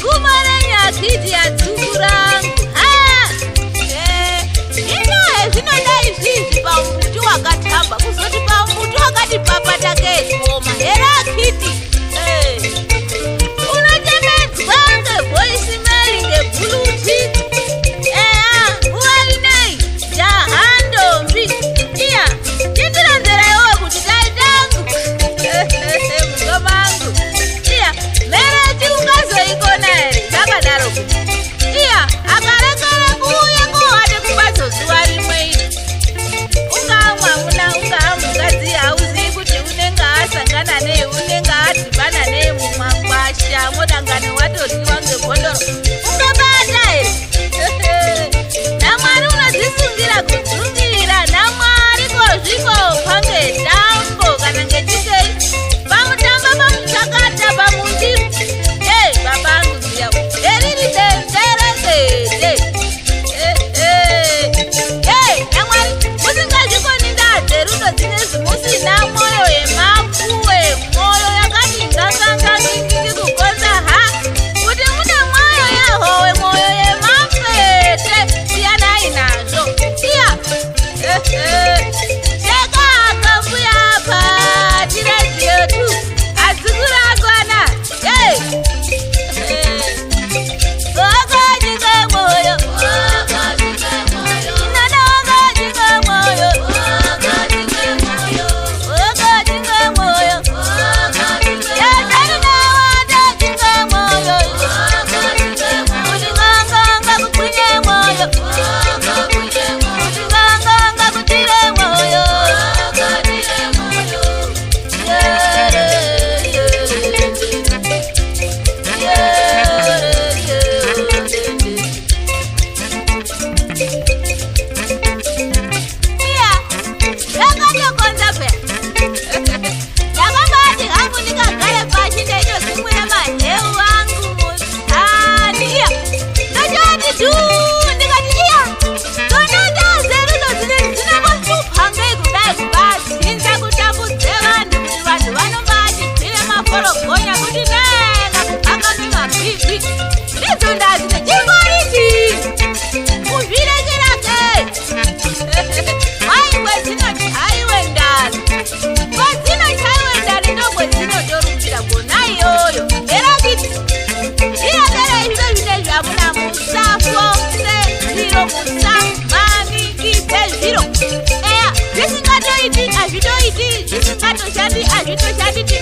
gumarenya akiti yadzukurangu zvinodai izvizvi pambuti wakatamba kuzoti pambuti wakati papata keekoma here akiti unotemedzwa ngevoisi meri ngebluetooth nguva inei jaha ndombi iya tindironzera iwe kuti taitangu mugomangu iya mereti ungazoikona here zvakadaro kuti iya akarekere kuuya kuhade kubatso zuva rimwe iri ungaa mwamuna ungaa mukadzi hauzivi kuti unenge asangana nei unenge adhibana nei mumakwasha modangani watoryiwa ngebhondoro ungabata here namwari unodzisungira kudzungira namwari kozvikopa ngedambo kana ngechikei pamutambo pamuchakata pamundiro babangu ziya eriri denderekete namwari musingazvikoni ndadze rudo dzine zimusina mwoyo yemapuwe mwoyo yakati ngangangangingiki kugonza ha kuti mune mwoyo yehowe mwoyo yemapete siyanai nazvo iya shekaka mbuyapa tireziyotu adzikurangwana hazvitoiti hazvitoshandi hazvitoshandi